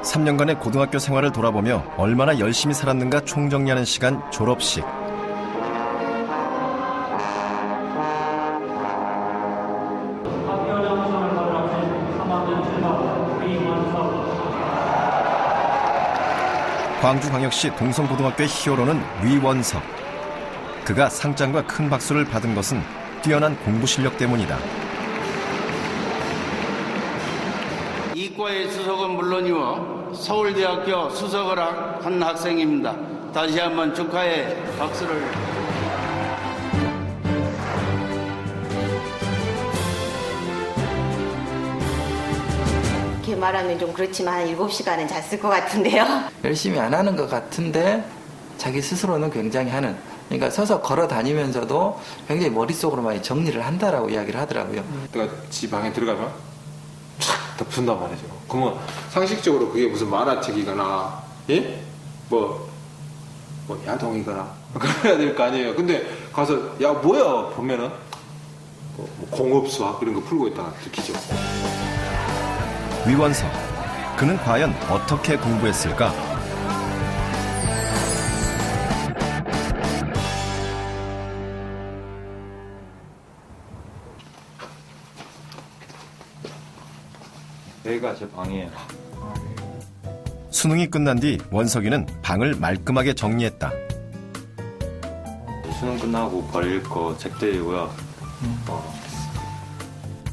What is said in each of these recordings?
3년간의 고등학교 생활을 돌아보며 얼마나 열심히 살았는가 총정리하는 시간, 졸업식. 광주광역시 동성고등학교의 히어로는 위원석. 그가 상장과 큰 박수를 받은 것은 뛰어난 공부 실력 때문이다. 이과의 수석은 물론이고 서울대학교 수석을 한 학생입니다. 다시 한번 축하해 박수를. 이렇게 말하면 좀 그렇지만 7시간은 잤을 것 같은데요. 열심히 안 하는 것 같은데 자기 스스로는 굉장히 하는. 그러니까 서서 걸어 다니면서도 굉장히 머릿속으로 많이 정리를 한다라고 이야기를 하더라고요. 내가 지 방에 들어가면 촥 덮는단 말이죠. 그러면 상식적으로 그게 무슨 만화책이거나 예? 뭐 야동이거나 그래야 될 거 아니에요. 근데 가서 야 뭐야 보면은 뭐 공업수학 이런 거 풀고 있다가 들키죠. 위원석. 그는 과연 어떻게 공부했을까? 여기가 제 방이에요. 수능이 끝난 뒤 원석이는 방을 말끔하게 정리했다. 수능 끝나고 버릴 거 책들이고요.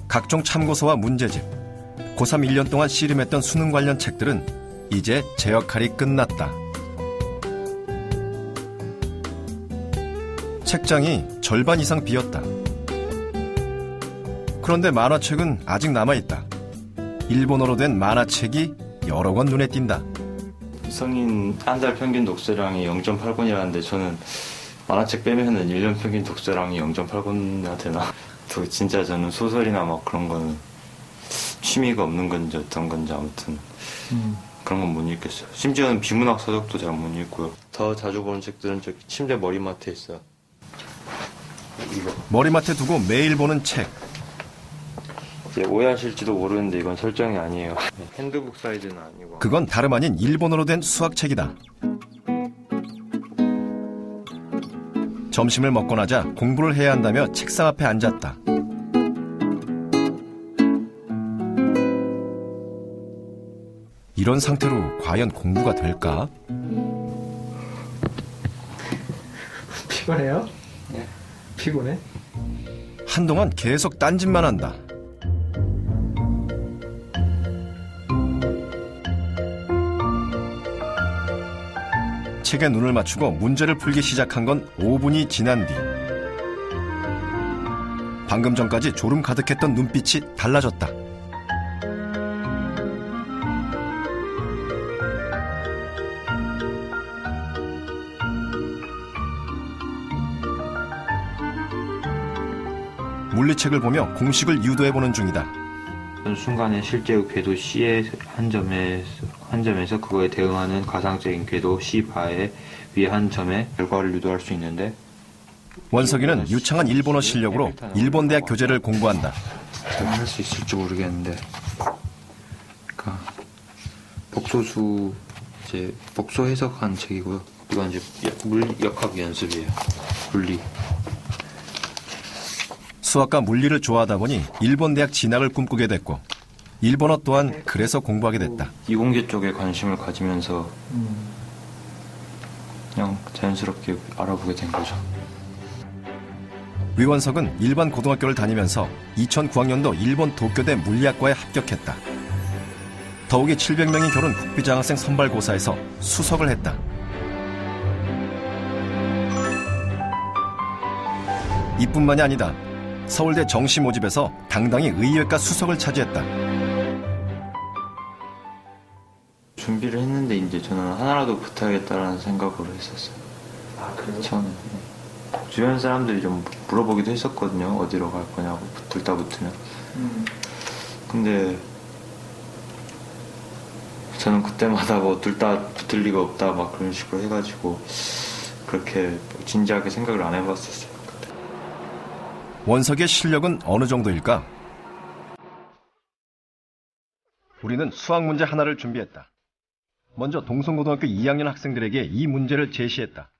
각종 참고서와 문제집, 고3 1년 동안 씨름했던 수능 관련 책들은 이제 제 역할이 끝났다. 책장이 절반 이상 비었다. 그런데 만화책은 아직 남아있다. 일본어로 된 만화책이 여러 권 눈에 띈다. 성인 한 달 평균 독서량이 0.8권이라는데 저는 만화책 빼면은 1년 평균 독서량이 0.8권이나 되나? 진짜 저는 소설이나 막 그런 거는 취미가 없는 건지 어떤 건지 아무튼 그런 건 못 읽겠어요. 심지어는 비문학 서적도 잘 못 읽고요. 더 자주 보는 책들은 저기 침대 머리맡에 있어요. 이거. 머리맡에 두고 매일 보는 책. 이제 오해하실지도 모르는데 이건 설정이 아니에요. 핸드북 사이즈는 아니고. 그건 다름 아닌 일본어로 된 수학책이다. 점심을 먹고 나자 공부를 해야 한다며 책상 앞에 앉았다. 이런 상태로 과연 공부가 될까? 피곤해요? 네. 피곤해? 한동안 계속 딴짓만 한다. 책에 눈을 맞추고 문제를 풀기 시작한 건 5분이 지난 뒤 방금 전까지 졸음 가득했던 눈빛이 달라졌다. 물리책을 보며 공식을 유도해보는 중이다. 순간에 실제의 궤도 C의 한 점에서 그거에 대응하는 가상적인 궤도 C 바에 위에 한 점에 결과를 유도할 수 있는데 원석이는 유창한 일본어 실력으로 일본 대학 교재를 공부한다. 할 수 있을지 모르겠는데, 그러니까 복소수 이제 복소 해석한 책이고요. 이건 이제 물리역학 연습이에요. 물리. 수학과 물리를 좋아하다 보니 일본 대학 진학을 꿈꾸게 됐고 일본어 또한 그래서 공부하게 됐다. 이공계 쪽에 관심을 가지면서 그냥 자연스럽게 알아보게 된 거죠. 위원석은 일반 고등학교를 다니면서 2009학년도 일본 도쿄대 물리학과에 합격했다. 더욱이 700명이 겨룬 국비장학생 선발고사에서 수석을 했다. 이뿐만이 아니다. 서울대 정시 모집에서 당당히 의예과 수석을 차지했다. 준비를 했는데 이제 저는 하나라도 붙어야겠다라는 생각으로 했었어요. 아, 그래요? 처음에. 주변 사람들이 좀 물어보기도 했었거든요. 어디로 갈 거냐고, 둘 다 붙으면. 근데 저는 그때마다 뭐 둘 다 붙을 리가 없다 막 그런 식으로 해가지고 그렇게 진지하게 생각을 안 해봤었어요. 그때. 원석의 실력은 어느 정도일까? 우리는 수학 문제 하나를 준비했다. 먼저 동성고등학교 2학년 학생들에게 이 문제를 제시했다.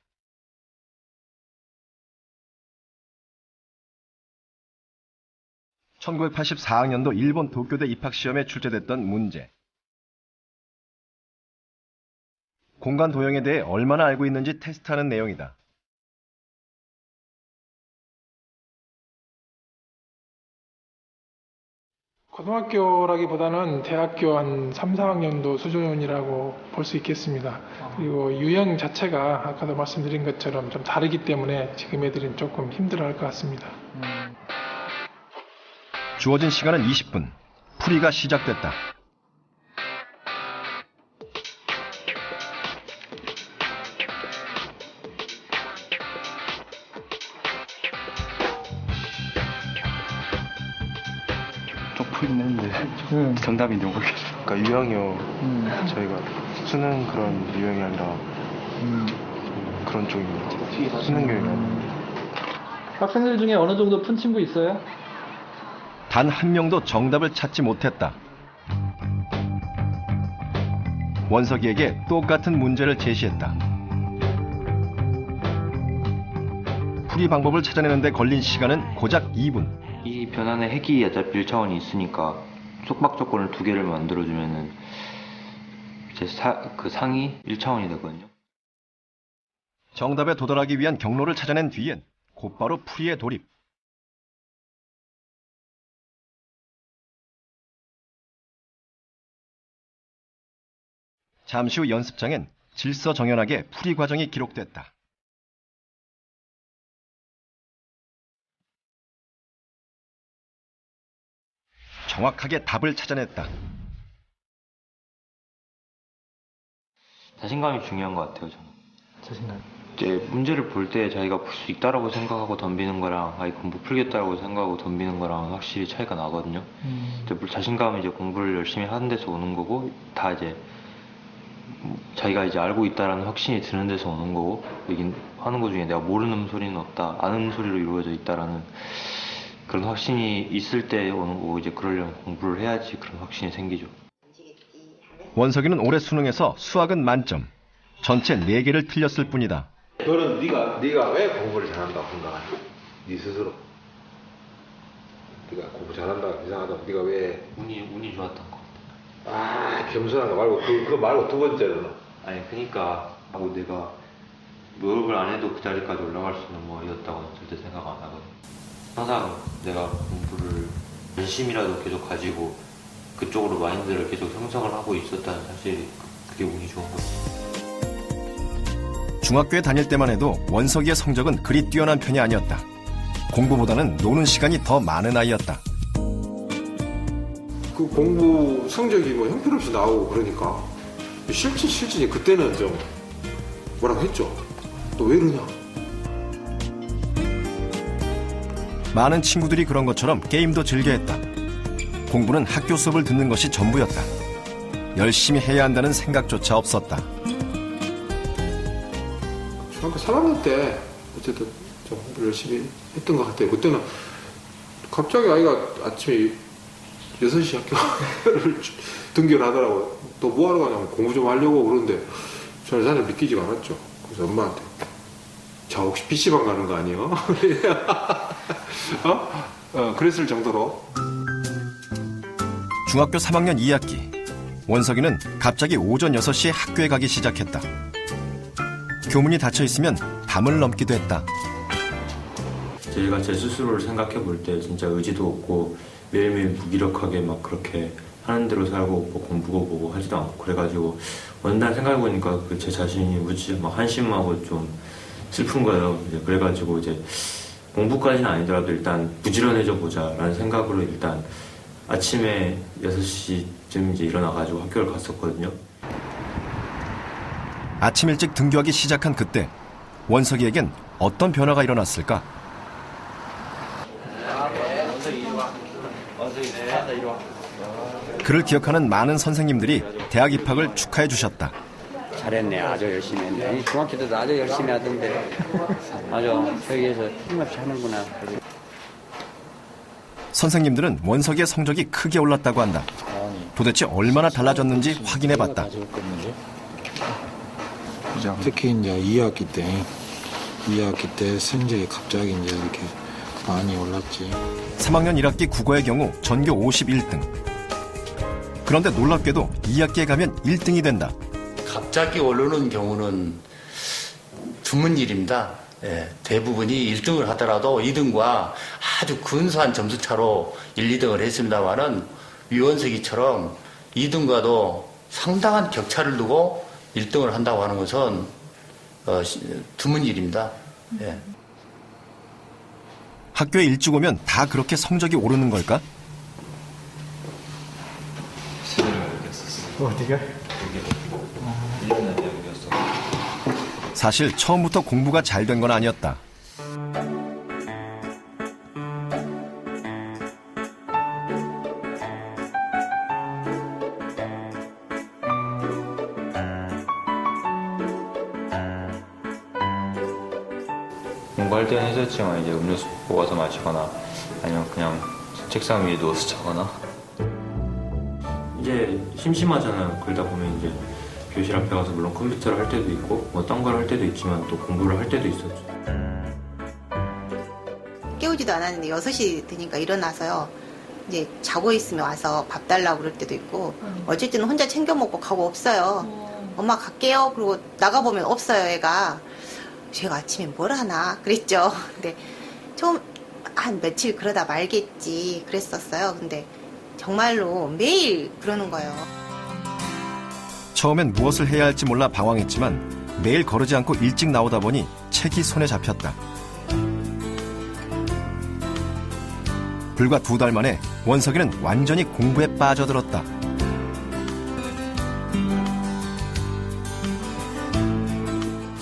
(1984학년도) 일본 도쿄대 입학시험에 출제됐던 문제. 공간 도형에 대해 얼마나 알고 있는지 테스트하는 내용이다. 고등학교라기보다는 대학교 한 3, 4학년도 수준이라고 볼 수 있겠습니다. 그리고 유형 자체가 아까도 말씀드린 것처럼 좀 다르기 때문에 지금 애들은 조금 힘들어할 것 같습니다. 주어진 시간은 20분. 풀이가 시작됐다. 좀 풀긴 했는데 정답인지 모르겠어요. 그러니까 유형이요. 저희가 수능 그런 유형이 아니라 좀 그런 쪽인 것 같아요. 수능 유형이 아니라. 학생들 중에 어느 정도 푼 친구 있어요? 단 한 명도 정답을 찾지 못했다. 원석이에게 똑같은 문제를 제시했다. 풀이 방법을 찾아내는데 걸린 시간은 고작 2분. 이 변환의 핵이 어차피 1차원이 있으니까 속박 조건을 2개를 만들어주면은 이제 그 상이 1차원이 되거든요. 정답에 도달하기 위한 경로를 찾아낸 뒤엔 곧바로 풀이에 돌입. 잠시 후 연습장엔 질서정연하게 풀이 과정이 기록됐다. 정확하게 답을 찾아냈다. 자신감이 중요한 것 같아요, 저는. 자신감. 이제 문제를 볼 때 자기가 풀 수 있다라고 생각하고 덤비는 거랑 아예 공부 풀겠다라고 생각하고 덤비는 거랑 확실히 차이가 나거든요. 이제 자신감은 이제 공부를 열심히 하는 데서 오는 거고, 다 이제 자기가 이제 알고 있다라는 확신이 드는 데서 오는 거고, 여긴 하는 것 중에 내가 모르는 소리는 없다, 아는 소리로 이루어져 있다라는 그런 확신이 있을 때 오는 거고, 이제 그러려면 공부를 해야지 그런 확신이 생기죠. 원석이는 올해 수능에서 수학은 만점. 전체 4개를 틀렸을 뿐이다. 너는 네가 왜 공부를 잘한다고 생각하냐? 네 스스로. 네가 공부 잘한다, 이상하다. 네가 왜 운이 좋았던 거. 아, 겸손한 거 말고 그거 말고 두 번째로는. 아니 그러니까 하고 내가 노력을 안 해도 그 자리까지 올라갈 수 있는 뭐였다고는 절대 생각 안 하거든. 항상 내가 공부를 관심이라도 계속 가지고 그쪽으로 마인드를 계속 형성을 하고 있었다는 사실이 그게 운이 좋은 거지. 중학교에 다닐 때만 해도 원석이의 성적은 그리 뛰어난 편이 아니었다. 공부보다는 노는 시간이 더 많은 아이였다. 그 공부 성적이 뭐 형편없이 나오고 그러니까 실질이 그때는 좀 뭐라고 했죠. 또 왜 이러냐. 많은 친구들이 그런 것처럼 게임도 즐겨했다. 공부는 학교 수업을 듣는 것이 전부였다. 열심히 해야 한다는 생각조차 없었다. 중학교 3학년 때 어쨌든 좀 공부를 열심히 했던 것 같아요. 그때는 갑자기 아이가 아침에 6시 학교를 등교를 하더라고요. 또 뭐 하러 가냐면 공부 좀 하려고 그러는데 저는 사실 믿기지가 않았죠. 그래서 엄마한테 저 혹시 PC방 가는 거 아니에요? 그랬을 정도로. 중학교 3학년 2학기. 원석이는 갑자기 오전 6시에 학교에 가기 시작했다. 교문이 닫혀 있으면 담을 넘기도 했다. 제가 제 스스로를 생각해 볼 때 진짜 의지도 없고 매일매일 무기력하게 막 그렇게 하는 대로 살고 뭐 공부고 뭐고 하지도 않고 그래가지고 어느 날 생각해 보니까 제 자신이 무지 막 한심하고 좀 슬픈 거예요. 이제 그래가지고 이제 공부까지는 아니더라도 일단 부지런해져 보자라는 생각으로 일단 아침에 6시쯤 이제 일어나가지고 학교를 갔었거든요. 아침 일찍 등교하기 시작한 그때 원석이에겐 어떤 변화가 일어났을까? 그를 기억하는 많은 선생님들이 대학 입학을 축하해 주셨다. 잘했네. 아주 열심히 했네. 중학교 때도 아주 열심히 하던데 아주 여기에서 힘없이 하는구나. 선생님들은 원석이의 성적이 크게 올랐다고 한다. 도대체 얼마나 달라졌는지 확인해 봤다. 특히 이제 2학기 때 성적이 갑자기 이제 이렇게 많이 올랐지. 3학년 1학기 국어의 경우 전교 51등. 그런데 놀랍게도 2학기에 가면 1등이 된다. 갑자기 오르는 경우는 드문 일입니다. 예, 대부분이 1등을 하더라도 2등과 아주 근소한 점수 차로 1, 2등을 했습니다만은 위원석이처럼 2등과도 상당한 격차를 두고 1등을 한다고 하는 것은 드문 일입니다. 예. 학교에 일찍 오면 다 그렇게 성적이 오르는 걸까? 어디가? 사실 처음부터 공부가 잘 된 건 아니었다. 공부할 때는 했었지만 이제 음료수 뽑아서 마시거나 아니면 그냥 책상 위에 누워서 자거나 이제 심심하잖아요. 그러다 보면 이제 교실 앞에 가서 물론 컴퓨터를 할 때도 있고 뭐 딴 걸 할 때도 있지만 또 공부를 할 때도 있었죠. 깨우지도 않았는데 6시 되니까 일어나서요. 이제 자고 있으면 와서 밥 달라고 그럴 때도 있고 어쩔 때는 혼자 챙겨 먹고 가고 없어요. 엄마 갈게요. 그리고 나가보면 없어요, 애가. 제가 아침에 뭘 하나 그랬죠. 근데 처음 한 며칠 그러다 말겠지 그랬었어요. 근데 정말로 매일 그러는 거예요. 처음엔 무엇을 해야 할지 몰라 방황했지만 매일 거르지 않고 일찍 나오다 보니 책이 손에 잡혔다. 불과 2달 만에 원석이는 완전히 공부에 빠져들었다.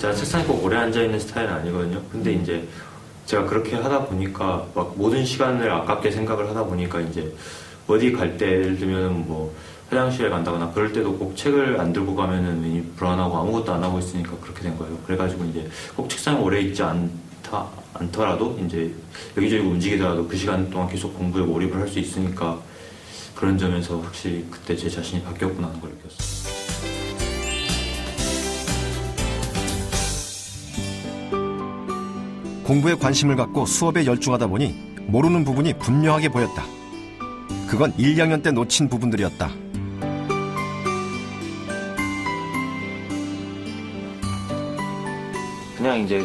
제가 책상에 꼭 오래 앉아있는 스타일은 아니거든요. 근데 이제 제가 그렇게 하다 보니까 막 모든 시간을 아깝게 생각을 하다 보니까 이제 어디 갈 때 예를 들면 뭐 화장실에 간다거나 그럴 때도 꼭 책을 안 들고 가면은 괜히 불안하고 아무것도 안 하고 있으니까 그렇게 된 거예요. 그래가지고 이제 꼭 책상에 오래 있지 않더라도 이제 여기저기 움직이더라도 그 시간 동안 계속 공부에 몰입을 할 수 있으니까 그런 점에서 확실히 그때 제 자신이 바뀌었구나 하는 걸 느꼈어요. 공부에 관심을 갖고 수업에 열중하다 보니 모르는 부분이 분명하게 보였다. 그건 1, 2학년 때 놓친 부분들이었다. 그냥 이제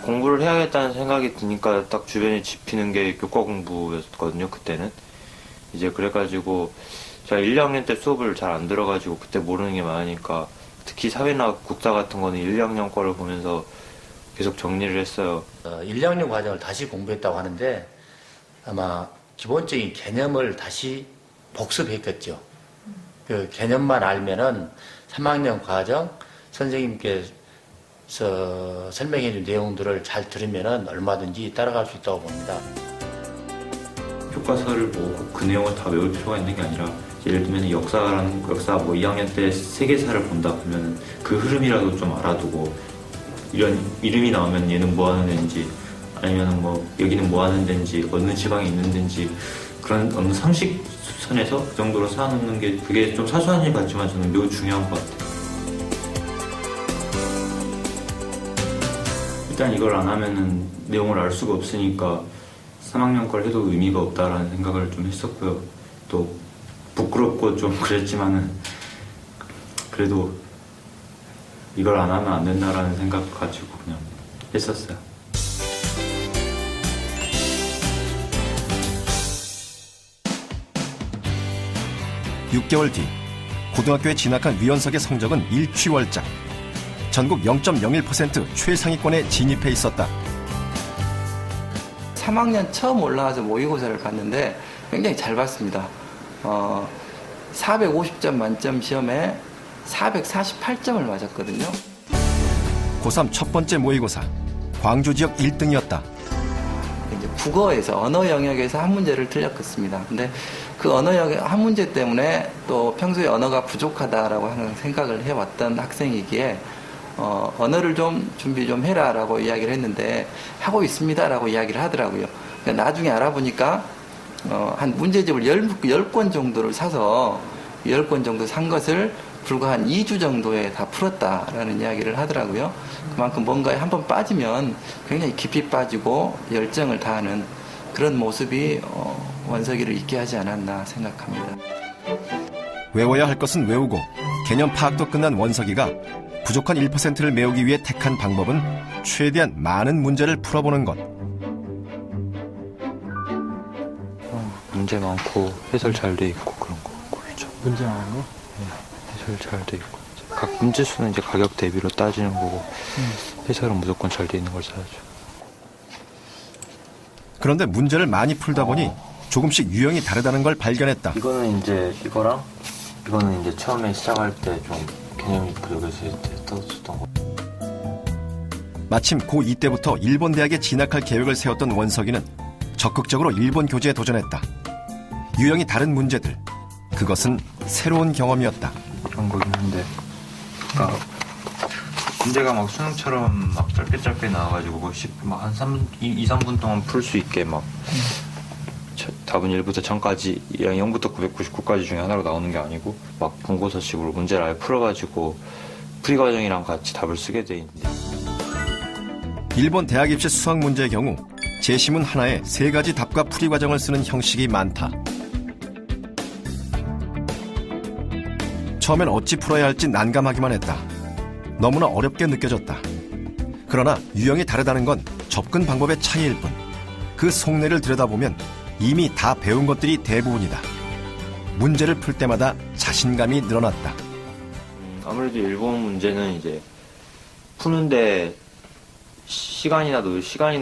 공부를 해야겠다는 생각이 드니까 딱 주변에 집히는 게 교과 공부였거든요, 그때는. 이제 그래가지고 제가 1, 2학년 때 수업을 잘 안 들어가지고 그때 모르는 게 많으니까 특히 사회나 국사 같은 거는 1, 2학년 거를 보면서 계속 정리를 했어요. 1, 2학년 과정을 다시 공부했다고 하는데 아마 기본적인 개념을 다시 복습했겠죠. 그 개념만 알면은 3학년 과정 선생님께서 설명해 준 내용들을 잘 들으면은 얼마든지 따라갈 수 있다고 봅니다. 교과서를 보고 그 내용을 다 외울 필요가 있는 게 아니라 예를 들면 역사 뭐 2학년 때 세계사를 본다 그러면 그 흐름이라도 좀 알아두고 이런 이름이 나오면 얘는 뭐 하는 데인지 아니면 뭐 여기는 뭐 하는 데인지 어느 지방에 있는 데인지 그런 어느 상식선에서 그 정도로 쌓아놓는 게 그게 좀 사소한 일 같지만 저는 매우 중요한 것 같아요. 일단 이걸 안 하면은 내용을 알 수가 없으니까 3학년 걸 해도 의미가 없다라는 생각을 좀 했었고요. 또 부끄럽고 좀 그랬지만은 그래도 이걸 안 하면 안 된다라는 생각 가지고 그냥 했었어요. (6개월) 뒤 고등학교에 진학한 위원석의 성적은 일취월장. 전국 0.01% 최상위권에 진입해 있었다. 3학년 처음 올라와서 모의고사를 봤는데 굉장히 잘 봤습니다. 450점 만점 시험에 448점을 맞았거든요. 고3 첫 번째 모의고사. 광주 지역 1등이었다. 이제 국어에서 언어 영역에서 한 문제를 틀렸겠습니다. 근데 그 언어 영역 한 문제 때문에 또 평소에 언어가 부족하다라고 하는 생각을 해왔던 학생이기에 언어를 좀 준비 좀 해라라고 이야기를 했는데 하고 있습니다라고 이야기를 하더라고요. 그러니까 나중에 알아보니까 한 문제집을 10권 정도를 사서 10권 정도 산 것을 불과 한 2주 정도에 다 풀었다라는 이야기를 하더라고요. 그만큼 뭔가에 한번 빠지면 굉장히 깊이 빠지고 열정을 다하는 그런 모습이 원석이를 있게 하지 않았나 생각합니다. 외워야 할 것은 외우고 개념 파악도 끝난 원석이가 부족한 1%를 메우기 위해 택한 방법은 최대한 많은 문제를 풀어보는 것. 문제 많고 해설 잘 돼 있고 그런 거 고르죠. 문제 많은 거? 해설 잘 돼 있고 각 문제 수는 이제 가격 대비로 따지는 거고 해설은 무조건 잘 돼 있는 걸 사야죠. 그런데 문제를 많이 풀다 보니 조금씩 유형이 다르다는 걸 발견했다. 이거는 이제 이거는 이제 처음에 시작할 때 좀 개념이 부족했을 때 떠줬던 거. 마침 고2 때부터 일본 대학에 진학할 계획을 세웠던 원석이는 적극적으로 일본 교재에 도전했다. 유형이 다른 문제들, 그것은 새로운 경험이었다. 그런 거긴 한데 그러니까 문제가 막 수능처럼 막 짧게 나와가지고 막 한 2, 3분 동안 풀 수 있게 막 답은 1부터 1000까지 0부터 999까지 중에 하나로 나오는 게 아니고 막 본고서식으로 문제를 아예 풀어가지고 풀이과정이랑 같이 답을 쓰게 돼 있는데, 일본 대학 입시 수학 문제의 경우 제시문 하나에 3가지 답과 풀이과정을 쓰는 형식이 많다. 처음엔 어찌 풀어야 할지 난감하기만 했다. 너무나 어렵게 느껴졌다. 그러나 유형이 다르다는 건 접근 방법의 차이일 뿐. 그 속내를 들여다보면 이미 다 배운 것들이 대부분이다. 문제를 풀 때마다 자신감이 늘어났다. 아무래도 일본 문제는 이제 푸는데 시간이나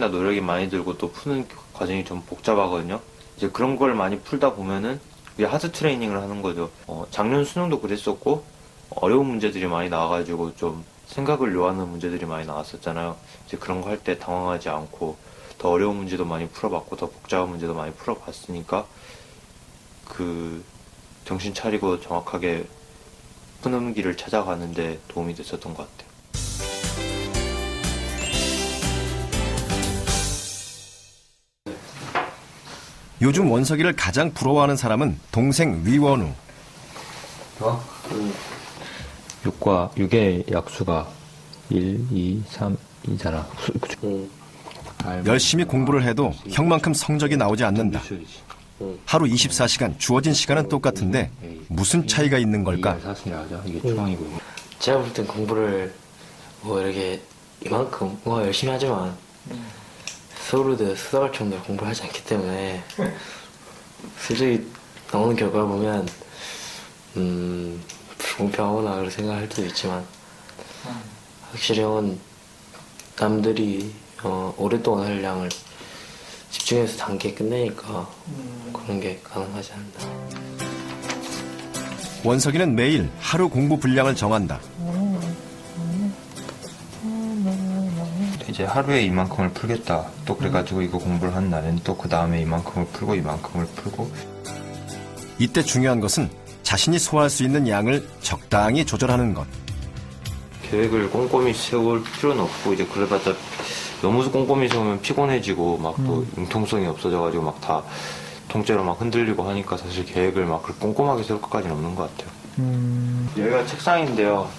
노력이 많이 들고 또 푸는 과정이 좀 복잡하거든요. 이제 그런 걸 많이 풀다 보면은 이게 하드 트레이닝을 하는 거죠. 작년 수능도 그랬었고 어려운 문제들이 많이 나와가지고 좀 생각을 요하는 문제들이 많이 나왔었잖아요. 이제 그런 거 할 때 당황하지 않고 더 어려운 문제도 많이 풀어봤고 더 복잡한 문제도 많이 풀어봤으니까 그 정신 차리고 정확하게 푸는 길을 찾아가는데 도움이 됐었던 것 같아요. 요즘 원석이를 가장 부러워하는 사람은 동생 위원우. 6의 약수가 1, 2, 3이잖아. 열심히 공부를 해도 형만큼 성적이 나오지 않는다. 하루 24시간 주어진 시간은 똑같은데 무슨 차이가 있는 걸까? 제가 볼 땐 공부를 뭐 이렇게 이만큼 뭔가 열심히 하지만 서울대 수사갈 정도로 공부를 하지 않기 때문에 솔직히 나오는 결과를 보면 불공평하거나 그렇게 생각할 때도 있지만 확실히 형은 남들이 오랫동안 할 양을 집중해서 단계에 끝내니까 그런 게 가능하지 않나. 원석이는 매일 하루 공부 분량을 정한다. 이제 하루에 이만큼을 풀겠다. 또 그래가지고 이거 공부를 한 날엔 또 그 다음에 이만큼을 풀고 이만큼을 풀고. 이때 중요한 것은 자신이 소화할 수 있는 양을 적당히 조절하는 것. 계획을 꼼꼼히 세울 필요는 없고 이제 그래봤자 너무 꼼꼼히 세우면 피곤해지고 막 또 융통성이 없어져가지고 막 다 통째로 막 흔들리고 하니까 사실 계획을 막 그렇게 꼼꼼하게 세울 것까지는 없는 것 같아요. 여기가 책상인데요.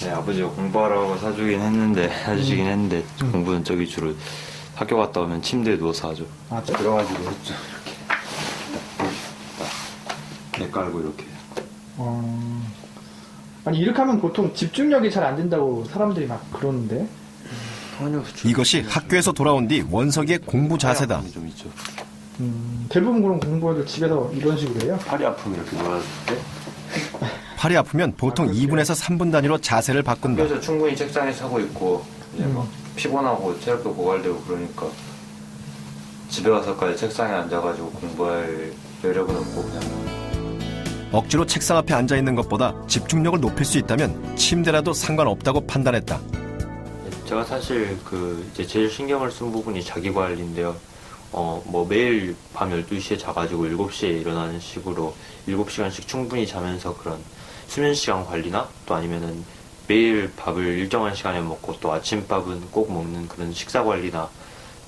네, 아버지가 공부하라고 사주시긴 했는데 공부는 저기 주로 학교 갔다 오면 침대에 누워서 하죠. 들어가지고 했죠. 이렇게 내 깔고 이렇게. 아니 이렇게 하면 보통 집중력이 잘 안 된다고 사람들이 막 그러는데. 이것이 학교에서 돌아온 뒤 원석이의 공부 자세다. 좀 있죠. 대부분 그런 공부를 집에서 이런 식으로 해요? 팔이 아프면 이렇게 놀았을 때. 팔이 아프면 보통 2분에서 3분 단위로 자세를 바꾼다. 학교에서 충분히 책상에서 하고 있고 이제 막 피곤하고 체력도 고갈되고 그러니까 집에 가서까지 책상에 앉아가지고 공부할 여력은 없고 그냥. 억지로 책상 앞에 앉아있는 것보다 집중력을 높일 수 있다면 침대라도 상관없다고 판단했다. 제가 사실 이제 제일 신경을 쓴 부분이 자기 관리인데요. 뭐 매일 밤 12시에 자가지고 7시에 일어나는 식으로 7시간씩 충분히 자면서 그런 수면 시간 관리나 또 아니면은 매일 밥을 일정한 시간에 먹고 또 아침밥은 꼭 먹는 그런 식사 관리나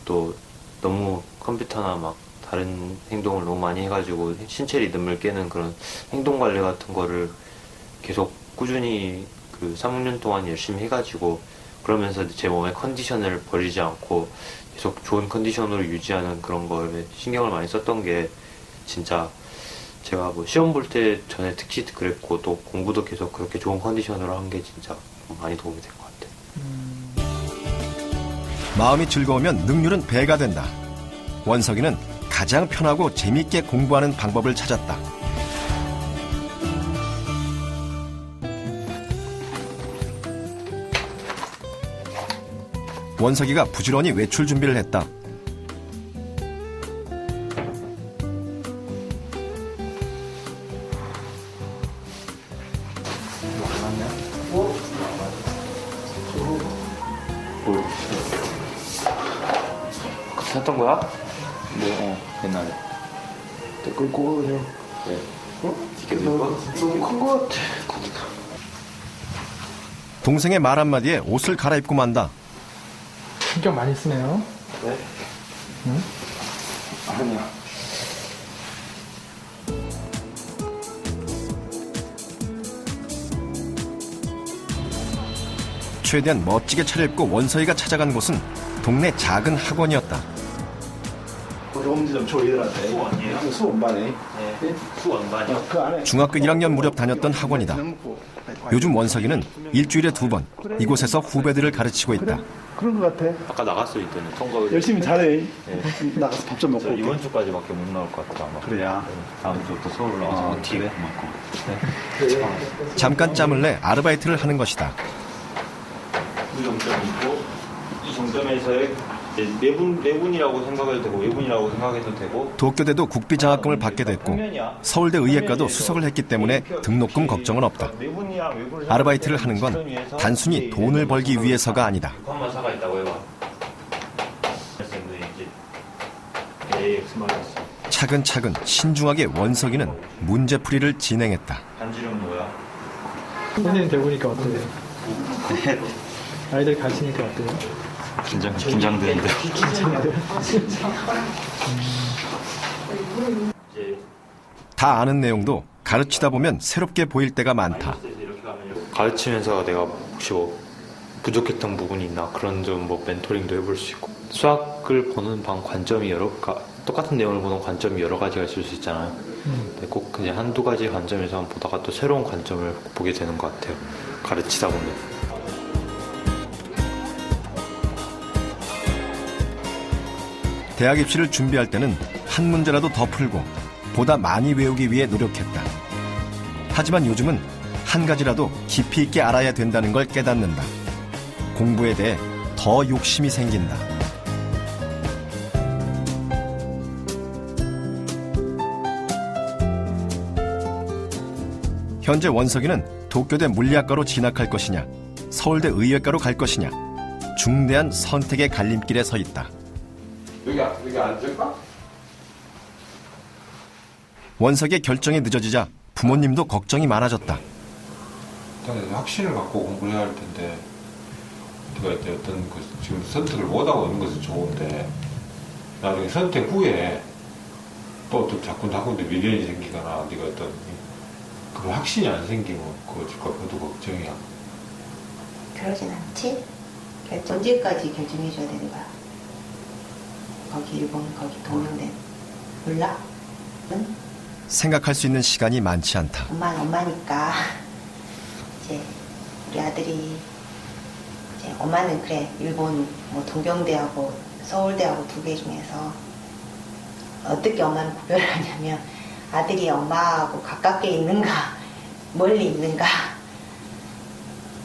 또 너무 컴퓨터나 막 다른 행동을 너무 많이 해가지고 신체 리듬을 깨는 그런 행동 관리 같은 거를 계속 꾸준히 그 3학년 동안 열심히 해가지고 그러면서 제 몸의 컨디션을 버리지 않고 계속 좋은 컨디션으로 유지하는 그런 거에 신경을 많이 썼던 게 진짜 제가 뭐 시험 볼 때 전에 특히 그랬고 또 공부도 계속 그렇게 좋은 컨디션으로 한 게 진짜 많이 도움이 된 것 같아요. 마음이 즐거우면 능률은 배가 된다. 원석이는 가장 편하고 재미있게 공부하는 방법을 찾았다. 원석이가 부지런히 외출 준비를 했다. 샀던 거야? 뭐, 옛날에. 댓글 꼬고 그냥. 네. 너무 큰 거 같아. 동생의 말 한마디에 옷을 갈아입고 만다. 신경 많이 쓰네요. 네? 응? 아니야. 최대한 멋지게 차려입고 원석이가 찾아간 곳은 동네 작은 학원이었다. 조금 저 얘들한테. 수원이에요? 수원반에. 네. 수원반이요? 그 안에. 중학교 1학년 무렵 다녔던 학원이다. 요즘 원석이는 일주일에 2번 이곳에서 후배들을 가르치고 있다. 그런 거 같아. 아까 나갔어 있더니 통과. 열심히 잘해. 네. 나가서 밥 좀 먹고. 저 이번 주까지밖에 못 나올 것 같아 아마. 그래야. 다음 주부터 서울 나와서 어떻게 해? 잠깐 짬을 내 아르바이트를 하는 것이다. 이 정점이 있고 이 정점에서의 내분이라고 생각해도 되고 외분이라고 생각해도 되고. 도쿄대도 국비장학금을 받게 됐고 서울대 의예과도 수석을 했기 때문에 등록금 걱정은 없다. 아르바이트를 하는 건 단순히 돈을 벌기 위해서가 아니다. 관마사가 있다고 해봐. 차근차근 신중하게 원석이는 문제풀이를 진행했다. 반지름 뭐야? 선생님 돼보니까 어때요? 아이들 가르치니까 어때요? 긴장되는데. 다 아는 내용도 가르치다 보면 새롭게 보일 때가 많다. 가르치면서 내가 혹시 뭐 부족했던 부분이 있나 그런 좀 뭐 멘토링도 해볼 수 있고 수학을 보는 관점이 똑같은 내용을 보는 관점이 여러 가지가 있을 수 있잖아요. 근데 꼭 그냥 한두 가지 관점에서 보다가 또 새로운 관점을 보게 되는 것 같아요. 가르치다 보면. 대학 입시를 준비할 때는 한 문제라도 더 풀고 보다 많이 외우기 위해 노력했다. 하지만 요즘은 한 가지라도 깊이 있게 알아야 된다는 걸 깨닫는다. 공부에 대해 더 욕심이 생긴다. 현재 원석이는 도쿄대 물리학과로 진학할 것이냐, 서울대 의예과로 갈 것이냐, 중대한 선택의 갈림길에 서 있다. 여기 앉을까? 원석의 결정이 늦어지자 부모님도 걱정이 많아졌다. 일단 확신을 갖고 공부를 해야 할 텐데 우리가 이제 어떤 지금 선택을 못하고 있는 것은 좋은데 나중에 선택 후에 또 자꾸자꾸 미련이 생기거나 네가 어떤 그 확신이 안 생기면 그것도 걱정이야. 그러진 않지? 언제까지 결정해줘야 되는 거야? 거기 일본, 거기 동명대 몰라? 응? 생각할 수 있는 시간이 많지 않다. 엄마는 엄마니까 이제 우리 아들이 이제 엄마는 그래 일본 뭐 동경대하고 서울대하고 두 개 중에서 어떻게 엄마는 구별을 하냐면 아들이 엄마하고 가깝게 있는가 멀리 있는가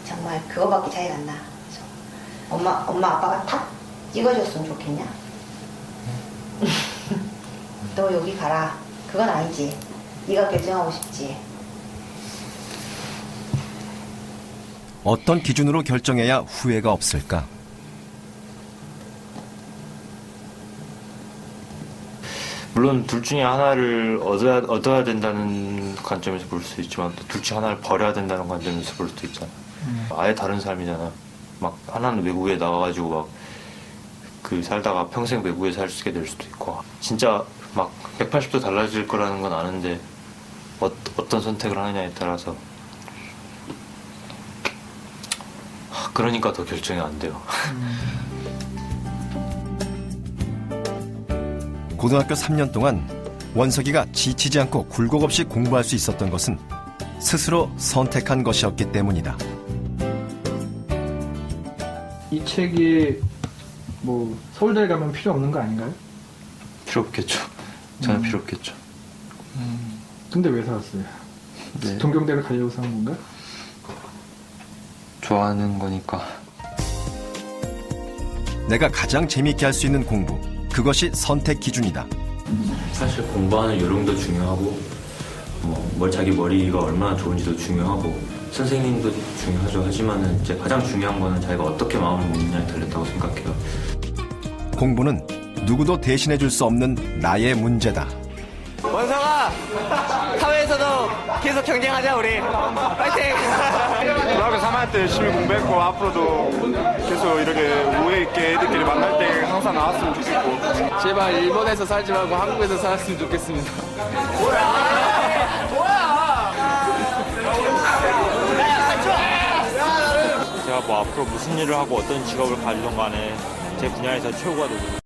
정말 그거밖에 차이가 안 나. 그래서 엄마 아빠가 탁 찍어줬으면 좋겠냐? 너 여기 가라. 그건 아니지. 네가 결정하고 싶지. 어떤 기준으로 결정해야 후회가 없을까? 물론 둘 중에 하나를 얻어야 된다는 관점에서 볼 수 있지만 또 둘 중에 하나를 버려야 된다는 관점에서 볼 수도 있잖아. 아예 다른 삶이잖아. 막 하나는 외국에 나가가지고 막 그 살다가 평생 외국에 살게 될 수도 있고 진짜 막 180도 달라질 거라는 건 아는데 어떤 선택을 하느냐에 따라서 그러니까 더 결정이 안 돼요. 고등학교 3년 동안 원석이가 지치지 않고 굴곡 없이 공부할 수 있었던 것은 스스로 선택한 것이었기 때문이다. 이 책이 뭐 서울대 가면 필요 없는 거 아닌가요? 필요 없겠죠. 전혀 필요 없겠죠. 근데 왜 사왔어요? 네. 동경대를 가려고 사온 건가? 좋아하는 거니까. 내가 가장 재미있게 할 수 있는 공부, 그것이 선택 기준이다. 사실 공부하는 요령도 중요하고 뭘 자기 머리가 얼마나 좋은지도 중요하고 선생님도 중요하죠. 하지만은 이제 가장 중요한 거는 자기가 어떻게 마음을 먹느냐에 달렸다고 생각해요. 공부는 누구도 대신해 줄 수 없는 나의 문제다. 원성아, 사회에서도 계속 경쟁하자 우리. 파이팅! 고등학교 3학년 때 열심히 공부했고 앞으로도 계속 이렇게 우애 있게 애들끼리 만날 때 항상 나왔으면 좋겠고 제발 일본에서 살지 말고 한국에서 살았으면 좋겠습니다. 제가 뭐 앞으로 무슨 일을 하고 어떤 직업을 가지던 간에 제 분야에서 최고가 되고